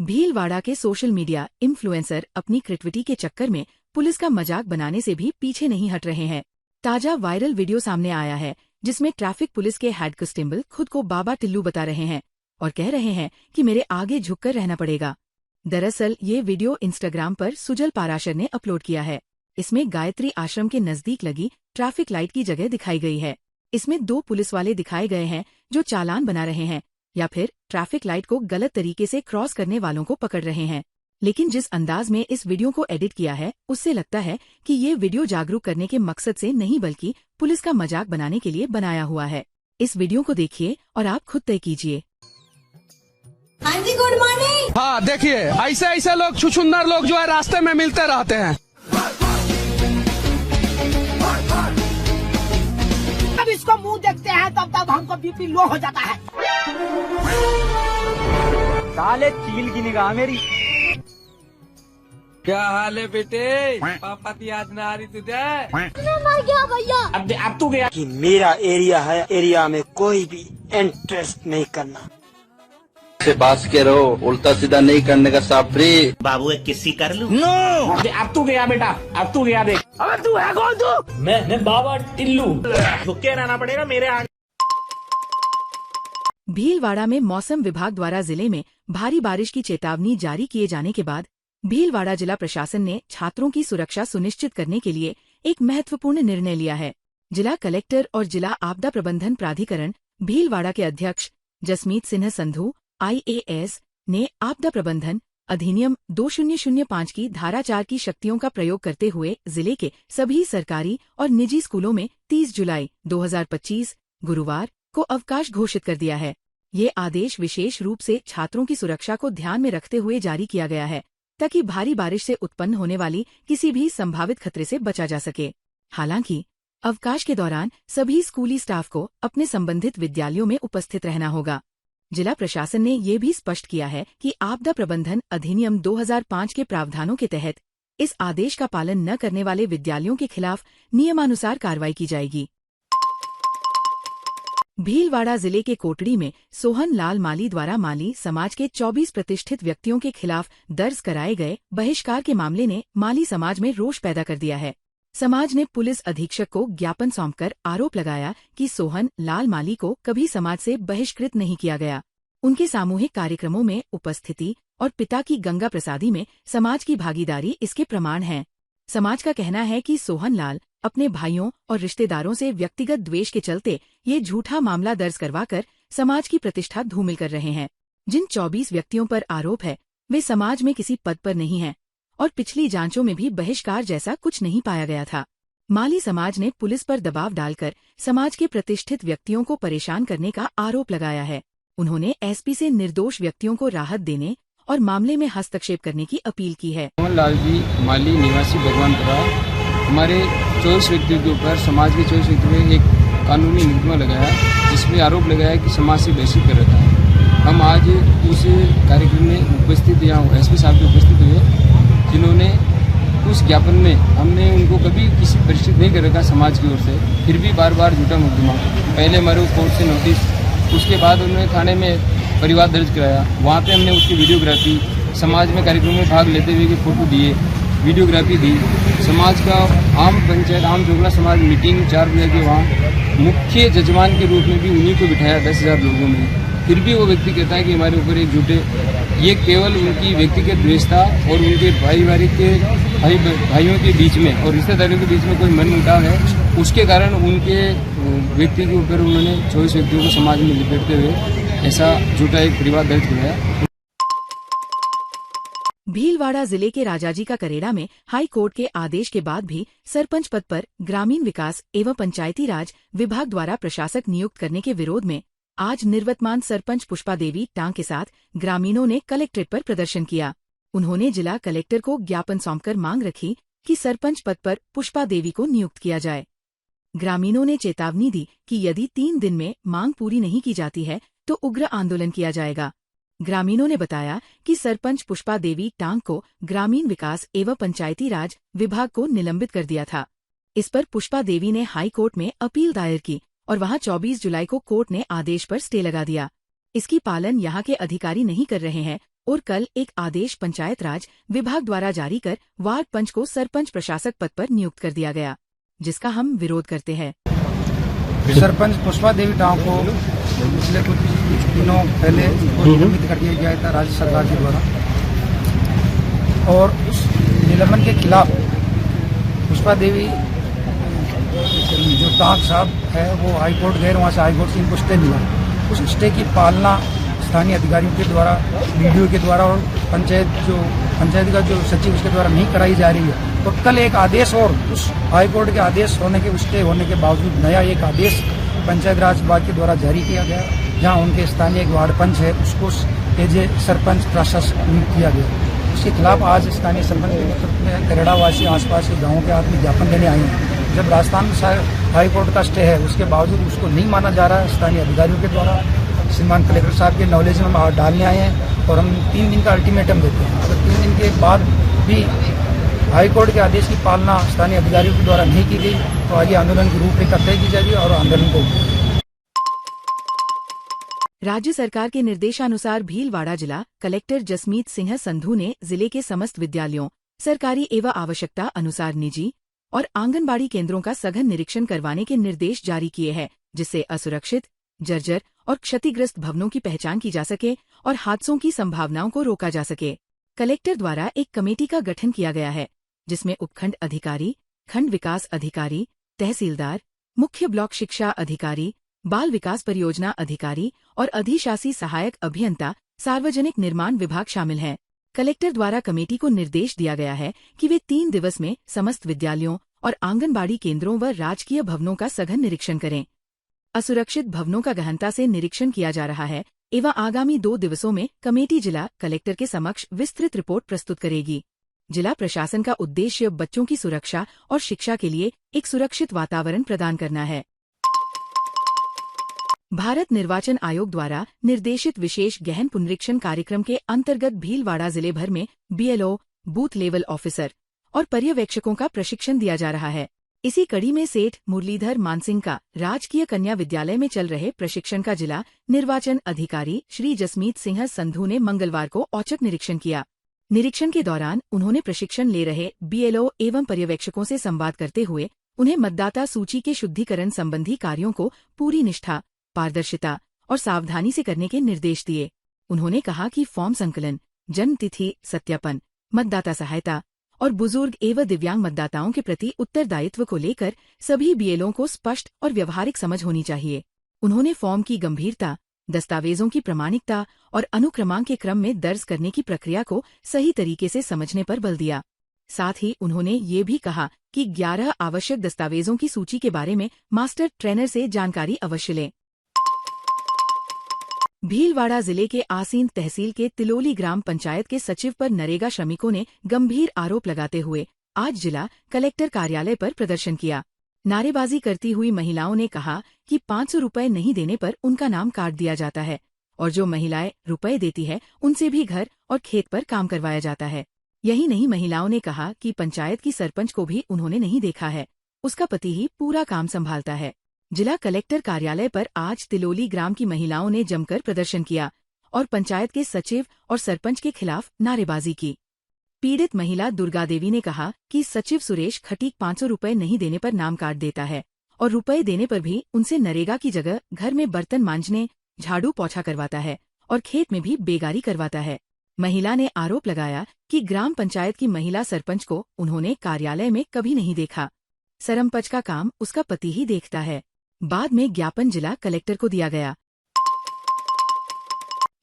भीलवाड़ा के social media influencer अपनी creativity के चक्कर में पुलिस का मजाक बनाने से भी पीछे नहीं हट रहे हैं। ताजा वायरल वीडियो सामने आया है जिसमें ट्रैफिक पुलिस के हेड कांस्टेबल खुद को बाबा टिल्लू बता रहे हैं और कह रहे हैं कि मेरे आगे झुककर रहना पड़ेगा। दरअसल ये वीडियो इंस्टाग्राम पर सुजल पाराशर ने अपलोड किया है। इसमें गायत्री आश्रम के नजदीक लगी ट्रैफिक लाइट की जगह दिखाई गई है। इसमें 2 पुलिस वाले दिखाए गए हैं जो चालान बना रहे हैं या फिर ट्रैफिक लाइट को गलत तरीके से क्रॉस करने वालों को पकड़ रहे हैं। लेकिन जिस अंदाज में इस वीडियो को एडिट किया है उससे लगता है कि ये वीडियो जागरूक करने के मकसद से नहीं बल्कि पुलिस का मजाक बनाने के लिए बनाया हुआ है। इस वीडियो को देखिए और आप खुद तय कीजिए। हाँ जी, गुड मॉर्निंग। हाँ देखिए, ऐसे ऐसे लोग छुछुन्नर लोग जो है रास्ते में मिलते रहते हैं। अब इसको मुंह देखते हैं तब हमको बीपी लो हो जाता है। साले चील की निगाह मेरी। क्या हाल है बेटे? पापा की याद ना आ रही तुझे? मर गया भैया। अब तू गया कि मेरा एरिया है, एरिया में कोई भी इंटरेस्ट नहीं करना। से बात के रहो, उल्टा सीधा नहीं करने का साफरी। बाबू एक किस्सी कर लूं? नो, अब तू गया बेटा, अब तू गया देख। अबे तू है कौन तू? मैं बाबा टिल्लू। झुके रहना पड़ेगा मेरे आगे। भीलवाड़ा में मौसम विभाग द्वारा जिले में भारी बारिश की चेतावनी जारी किए जाने के बाद भीलवाड़ा जिला प्रशासन ने छात्रों की सुरक्षा सुनिश्चित करने के लिए एक महत्वपूर्ण निर्णय लिया है। जिला कलेक्टर और जिला आपदा प्रबंधन प्राधिकरण भीलवाड़ा के अध्यक्ष जसमीत सिन्हा संधू IAS ने आपदा प्रबंधन अधिनियम 2005 की धारा 4 की शक्तियों का प्रयोग करते हुए जिले के सभी सरकारी और निजी स्कूलों में 30 जुलाई 2025 गुरुवार को अवकाश घोषित कर दिया है। ये आदेश विशेष रूप से छात्रों की सुरक्षा को ध्यान में रखते हुए जारी किया गया है ताकि भारी बारिश से उत्पन्न होने वाली किसी भी संभावित खतरे से बचा जा सके। हालांकि अवकाश के दौरान सभी स्कूली स्टाफ को अपने संबंधित विद्यालयों में उपस्थित रहना होगा। जिला प्रशासन ने ये भी स्पष्ट किया है कि आपदा प्रबंधन अधिनियम 2005 के प्रावधानों के तहत इस आदेश का पालन न करने वाले विद्यालयों के खिलाफ नियमानुसार कार्रवाई की जाएगी। भीलवाड़ा जिले के कोटड़ी में सोहन लाल माली द्वारा माली समाज के 24 प्रतिष्ठित व्यक्तियों के खिलाफ दर्ज कराए गए बहिष्कार के मामले ने माली समाज में रोष पैदा कर दिया है। समाज ने पुलिस अधीक्षक को ज्ञापन सौंपकर आरोप लगाया कि सोहन लाल माली को कभी समाज से बहिष्कृत नहीं किया गया। उनके सामूहिक कार्यक्रमों में उपस्थिति और पिता की गंगा प्रसादी में समाज की भागीदारी इसके प्रमाण हैं। समाज का कहना है कि सोहन लाल अपने भाइयों और रिश्तेदारों से व्यक्तिगत द्वेष के चलते ये झूठा मामला दर्ज करवाकर समाज की प्रतिष्ठा धूमिल कर रहे हैं। जिन 24 व्यक्तियों पर आरोप है वे समाज में किसी पद पर नहीं हैं और पिछली जांचों में भी बहिष्कार जैसा कुछ नहीं पाया गया था। माली समाज ने पुलिस पर दबाव डालकर समाज के प्रतिष्ठित व्यक्तियों को परेशान करने का आरोप लगाया है। उन्होंने SP से निर्दोष व्यक्तियों को राहत देने और मामले में हस्तक्षेप करने की अपील की है। सोहन लाल जी माली निवासी भगवानपुरा हमारे 24 व्यक्तियों के ऊपर समाज के 24 व्यक्तियों में एक कानूनी मुकदमा लगाया जिसमें आरोप लगाया कि समाज से बहिष्कृत कर रखा है। हम आज उस कार्यक्रम में उपस्थित यहाँ SP साहब भी उपस्थित हुए जिन्होंने उस ज्ञापन में हमने उनको कभी किसी परिचित नहीं कर रखा समाज की ओर से, फिर भी बार बार झूठा मुकदमा। पहले हमारे कोर्ट से नोटिस, उसके बाद उन्होंने थाने में परिवार दर्ज कराया। वहाँ पे हमने उसकी वीडियोग्राफी, समाज में कार्यक्रम में भाग लेते हुए की फोटो दिए, वीडियोग्राफी दी। समाज का आम पंचायत आम जोगला समाज मीटिंग 4 बजे के वहाँ मुख्य जजमान के रूप में भी उन्हीं को बिठाया 10,000 लोगों में। फिर भी वो व्यक्ति कहता है कि हमारे ऊपर एक झूठे, ये केवल उनकी व्यक्तिगत द्वेष था और उनके पारिवारिक के भाइयों के बीच में और रिश्तेदारों के बीच में कोई मनमुटाव है, उसके कारण उनके व्यक्ति के ऊपर उन्होंने 24 व्यक्तियों को समाज में लिपेटते हुए ऐसा झूठा एक परिवार दर्ज कराया। भीलवाड़ा जिले के राजाजी का करेड़ा में हाई कोर्ट के आदेश के बाद भी सरपंच पद पर ग्रामीण विकास एवं पंचायती राज विभाग द्वारा प्रशासक नियुक्त करने के विरोध में आज निर्वतमान सरपंच पुष्पा देवी टांग के साथ ग्रामीणों ने कलेक्ट्रेट पर प्रदर्शन किया। उन्होंने जिला कलेक्टर को ज्ञापन सौंपकर मांग रखी कि सरपंच पद पर पुष्पा देवी को नियुक्त किया जाए। ग्रामीणों ने चेतावनी दी कि यदि 3 दिन में मांग पूरी नहीं की जाती है तो उग्र आंदोलन किया जाएगा। ग्रामीणों ने बताया कि सरपंच पुष्पा देवी टांग को ग्रामीण विकास एवं पंचायती राज विभाग को निलंबित कर दिया था। इस पर पुष्पा देवी ने हाई कोर्ट में अपील दायर की और वहां 24 जुलाई को कोर्ट ने आदेश पर स्टे लगा दिया। इसकी पालन यहां के अधिकारी नहीं कर रहे हैं और कल एक आदेश पंचायत राज विभाग द्वारा जारी कर वार्ड पंच को सरपंच प्रशासक पद पर नियुक्त कर दिया गया, जिसका हम विरोध करते हैं। सरपंच पुष्पा देवी टाव को पिछले कुछ दिनों पहले निलंबित कर दिया गया था राज्य सरकार के द्वारा, और उस निलंबन के खिलाफ पुष्पा देवी जो टांक साहब है वो हाईकोर्ट गए, वहाँ से हाईकोर्ट से इनको स्टे मिला। उस स्टे की पालना स्थानीय अधिकारियों के द्वारा, वीडियो के द्वारा और पंचायत का जो सचिव उसके द्वारा नहीं कराई जा रही है। तो कल एक आदेश, और उस हाईकोर्ट के आदेश होने के, स्टे होने के बावजूद नया एक आदेश पंचायत राज विभाग के द्वारा जारी किया गया, जहां उनके स्थानीय एक वार्ड पंच है उसको एज ए सरपंच प्रशासक नियुक्त किया गया। उसके खिलाफ आज स्थानीय सरपंच के नेतृत्व में करेड़ावासी आसपास के गाँवों के आदमी ज्ञापन देने आए हैं। जब राजस्थान हाईकोर्ट का स्टे है उसके बावजूद उसको नहीं माना जा रहा है स्थानीय अधिकारियों के द्वारा, श्रीमान कलेक्टर साहब के नॉलेज में हम डालने आए हैं और हम 3 दिन का अल्टीमेटम देते हैं। अगर 3 दिन के बाद भी हाईकोर्ट के आदेश की पालना स्थानीय अधिकारियों के द्वारा नहीं की गई तो आगे आंदोलन की रूपरेखा तय की जाएगी और आंदोलन को। राज्य सरकार के निर्देशानुसार भीलवाड़ा जिला कलेक्टर जसमीत सिंह संधू ने जिले के समस्त विद्यालयों, सरकारी एवं आवश्यकता अनुसार निजी और आंगनबाड़ी केंद्रों का सघन निरीक्षण करवाने के निर्देश जारी किए हैं, जिससे असुरक्षित, जर्जर और क्षतिग्रस्त भवनों की पहचान की जा सके और हादसों की संभावनाओं को रोका जा सके। कलेक्टर द्वारा एक कमेटी का गठन किया गया है, जिसमें उपखंड अधिकारी, खंड विकास अधिकारी, तहसीलदार, मुख्य ब्लॉक शिक्षा अधिकारी, बाल विकास परियोजना अधिकारी और अधिशासी सहायक अभियंता, सार्वजनिक निर्माण विभाग शामिल हैं। कलेक्टर द्वारा कमेटी को निर्देश दिया गया है कि वे 3 दिवस में समस्त विद्यालयों और आंगनबाड़ी केंद्रों व राजकीय भवनों का सघन निरीक्षण करें। असुरक्षित भवनों का गहनता से निरीक्षण किया जा रहा है एवं आगामी 2 दिवसों में कमेटी जिला कलेक्टर के समक्ष विस्तृत रिपोर्ट प्रस्तुत करेगी। जिला प्रशासन का उद्देश्य बच्चों की सुरक्षा और शिक्षा के लिए एक सुरक्षित वातावरण प्रदान करना है। भारत निर्वाचन आयोग द्वारा निर्देशित विशेष गहन पुनरीक्षण कार्यक्रम के अंतर्गत भीलवाड़ा जिले भर में BLO, बूथ लेवल ऑफिसर और पर्यवेक्षकों का प्रशिक्षण दिया जा रहा है। इसी कड़ी में सेठ मुरलीधर मानसिंह का राजकीय कन्या विद्यालय में चल रहे प्रशिक्षण का जिला निर्वाचन अधिकारी श्री जसमीत सिंह संधू ने मंगलवार को औचक निरीक्षण किया। निरीक्षण के दौरान उन्होंने प्रशिक्षण ले रहे BLO एवं पर्यवेक्षकों से संवाद करते हुए उन्हें मतदाता सूची के शुद्धिकरण संबंधी कार्यों को पूरी निष्ठा, पारदर्शिता और सावधानी से करने के निर्देश दिए। उन्होंने कहा कि फॉर्म संकलन, जन्म तिथि सत्यापन, मतदाता सहायता और बुजुर्ग एवं दिव्यांग मतदाताओं के प्रति उत्तरदायित्व को लेकर सभी BLO को स्पष्ट और व्यवहारिक समझ होनी चाहिए। उन्होंने फॉर्म की गंभीरता, दस्तावेजों की प्रामाणिकता और अनुक्रमांक के क्रम में दर्ज करने की प्रक्रिया को सही तरीके से समझने पर बल दिया। साथ ही उन्होंने ये भी कहा कि 11 आवश्यक दस्तावेजों की सूची के बारे में मास्टर ट्रेनर से जानकारी अवश्य लें। भीलवाड़ा जिले के आसीन तहसील के तिलोली ग्राम पंचायत के सचिव पर नरेगा श्रमिकों ने गंभीर आरोप लगाते हुए आज जिला कलेक्टर कार्यालय पर प्रदर्शन किया। नारेबाजी करती हुई महिलाओं ने कहा कि 500 रुपए नहीं देने पर उनका नाम काट दिया जाता है और जो महिलाएं रुपए देती है उनसे भी घर और खेत पर काम करवाया जाता है। यही नहीं, महिलाओं ने कहा कि पंचायत की सरपंच को भी उन्होंने नहीं देखा है, उसका पति ही पूरा काम संभालता है। जिला कलेक्टर कार्यालय पर आज तिलोली ग्राम की महिलाओं ने जमकर प्रदर्शन किया और पंचायत के सचिव और सरपंच के खिलाफ नारेबाजी की। पीड़ित महिला दुर्गा देवी ने कहा कि सचिव सुरेश खटीक 500 रुपए नहीं देने पर नाम काट देता है और रुपए देने पर भी उनसे नरेगा की जगह घर में बर्तन मांजने, झाड़ू पोछा करवाता है और खेत में भी बेगारी करवाता है। महिला ने आरोप लगाया कि ग्राम पंचायत की महिला सरपंच को उन्होंने कार्यालय में कभी नहीं देखा। सरपंच का काम उसका पति ही देखता है। बाद में ज्ञापन जिला कलेक्टर को दिया गया।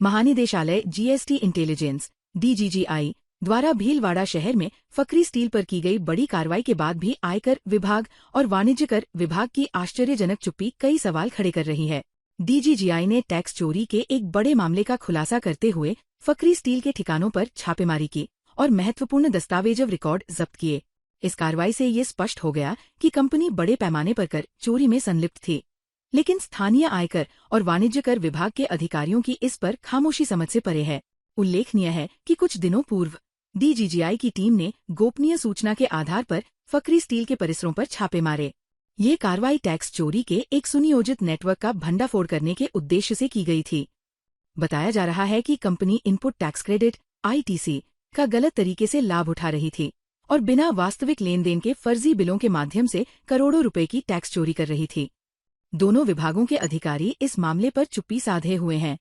महानिदेशालय GST इंटेलिजेंस DGGI द्वारा भीलवाड़ा शहर में फकरी स्टील पर की गई बड़ी कार्रवाई के बाद भी आयकर विभाग और वाणिज्य कर विभाग की आश्चर्यजनक चुप्पी कई सवाल खड़े कर रही है। DGGI ने टैक्स चोरी के एक बड़े मामले का खुलासा करते हुए फकरी स्टील के ठिकानों पर छापेमारी की और महत्वपूर्ण दस्तावेज रिकॉर्ड जब्त किए। इस कार्रवाई से ये स्पष्ट हो गया कि कंपनी बड़े पैमाने पर कर चोरी में संलिप्त थी, लेकिन स्थानीय आयकर और वाणिज्य कर विभाग के अधिकारियों की इस पर खामोशी समझ से परे है। उल्लेखनीय है कि कुछ दिनों पूर्व DGGI की टीम ने गोपनीय सूचना के आधार पर फकरी स्टील के परिसरों पर छापे मारे। ये कार्रवाई टैक्स चोरी के एक सुनियोजित नेटवर्क का भंडाफोड़ करने के उद्देश्य से की गई थी। बताया जा रहा है कि company input tax credit ITC का गलत तरीके से लाभ उठा रही थी और बिना वास्तविक लेन देन के फर्जी बिलों के माध्यम से करोड़ों रुपए की टैक्स चोरी कर रही थी। दोनों विभागों के अधिकारी इस मामले पर चुप्पी साधे हुए हैं।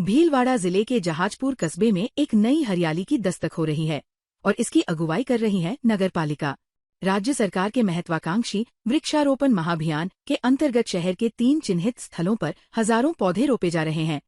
भीलवाड़ा जिले के जहाजपुर कस्बे में एक नई हरियाली की दस्तक हो रही है और इसकी अगुवाई कर रही है नगर पालिका। राज्य सरकार के महत्वाकांक्षी वृक्षारोपण महाअभियान के अंतर्गत शहर के 3 चिन्हित स्थलों पर हजारों पौधे रोपे जा रहे हैं,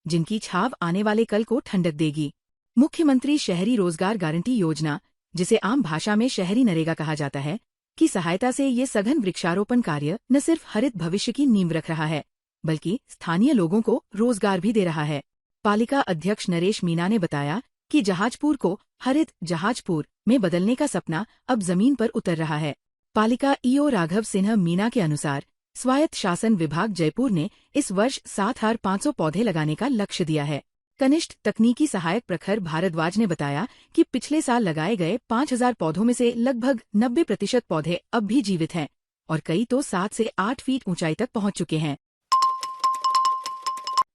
जिनकी छाव आने वाले कल को ठंडक देगी। मुख्यमंत्री शहरी रोजगार गारंटी योजना, जिसे आम भाषा में शहरी नरेगा कहा जाता है, की सहायता से ये सघन वृक्षारोपण कार्य न सिर्फ हरित भविष्य की नींव रख रहा है, बल्कि स्थानीय लोगों को रोजगार भी दे रहा है। पालिका अध्यक्ष नरेश मीना ने बताया कि जहाजपुर को हरित जहाजपुर में बदलने का सपना अब जमीन पर उतर रहा है। पालिका EO राघव सिन्हा मीना के अनुसार स्वायत्त शासन विभाग जयपुर ने इस वर्ष 7,500 पौधे लगाने का लक्ष्य दिया है। कनिष्ठ तकनीकी सहायक प्रखर भारद्वाज ने बताया कि पिछले साल लगाए गए 5,000 पौधों में से लगभग 90% पौधे अब भी जीवित हैं और कई तो 7 से 8 फीट ऊंचाई तक पहुंच चुके हैं।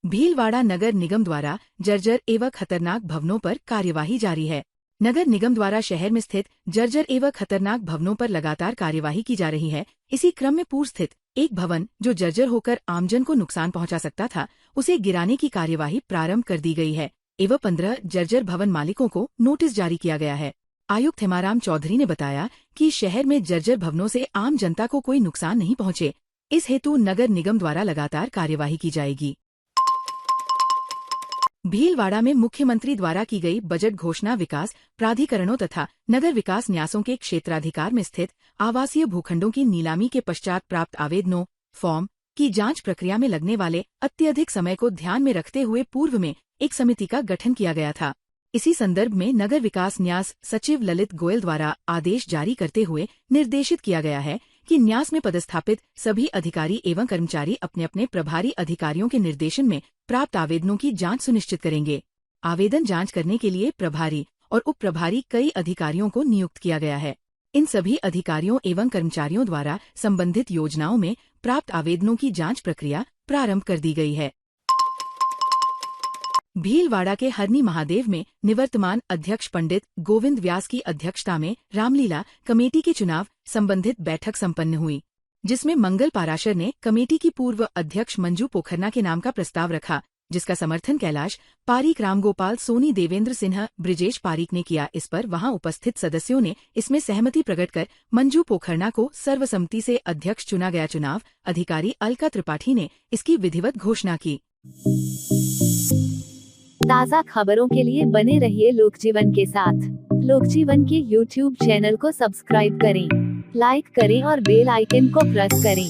भीलवाड़ा नगर निगम द्वारा जर्जर एवं खतरनाक भवनों पर कार्यवाही जारी है। नगर निगम द्वारा शहर में स्थित जर्जर एवं खतरनाक भवनों पर लगातार कार्यवाही की जा रही है। इसी क्रम में पूर्व स्थित एक भवन जो जर्जर होकर आमजन को नुकसान पहुंचा सकता था, उसे गिराने की कार्यवाही प्रारंभ कर दी गई है एवं 15 जर्जर भवन मालिकों को नोटिस जारी किया गया है। आयुक्त हेमाराम चौधरी ने बताया कि शहर में जर्जर भवनों से आम जनता को कोई नुकसान नहीं पहुंचे, इस हेतु नगर निगम द्वारा लगातार कार्यवाही की जाएगी। भीलवाड़ा में मुख्यमंत्री द्वारा की गई बजट घोषणा विकास प्राधिकरणों तथा नगर विकास न्यासों के क्षेत्राधिकार में स्थित आवासीय भूखंडों की नीलामी के पश्चात प्राप्त आवेदनों फॉर्म की जांच प्रक्रिया में लगने वाले अत्यधिक समय को ध्यान में रखते हुए पूर्व में एक समिति का गठन किया गया था। इसी संदर्भ में नगर विकास न्यास सचिव ललित गोयल द्वारा आदेश जारी करते हुए निर्देशित किया गया है कि न्यास में पदस्थापित सभी अधिकारी एवं कर्मचारी अपने अपने प्रभारी अधिकारियों के निर्देशन में प्राप्त आवेदनों की जांच सुनिश्चित करेंगे। आवेदन जांच करने के लिए प्रभारी और उप प्रभारी कई अधिकारियों को नियुक्त किया गया है। इन सभी अधिकारियों एवं कर्मचारियों द्वारा संबंधित योजनाओं में प्राप्त आवेदनों की जांच प्रक्रिया प्रारंभ कर दी गई है। भीलवाड़ा के हरनी महादेव में निवर्तमान अध्यक्ष पंडित गोविंद व्यास की अध्यक्षता में रामलीला कमेटी के चुनाव संबंधित बैठक संपन्न हुई, जिसमें मंगल पाराशर ने कमेटी की पूर्व अध्यक्ष मंजू पोखरना के नाम का प्रस्ताव रखा, जिसका समर्थन कैलाश पारीक, रामगोपाल सोनी, देवेंद्र सिन्हा, ब्रिजेश पारीक ने किया। इस पर वहां उपस्थित सदस्यों ने इसमें सहमति प्रकट कर मंजू पोखरना को सर्वसम्मति से अध्यक्ष चुना गया। चुनाव अधिकारी अलका त्रिपाठी ने इसकी विधिवत घोषणा की। ताज़ा खबरों के लिए बने रहिए लोकजीवन के साथ। लोकजीवन के YouTube चैनल को सब्सक्राइब करें, लाइक करें और बेल आइकन को प्रेस करें,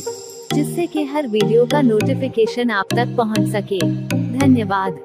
जिससे कि हर वीडियो का नोटिफिकेशन आप तक पहुंच सके। धन्यवाद।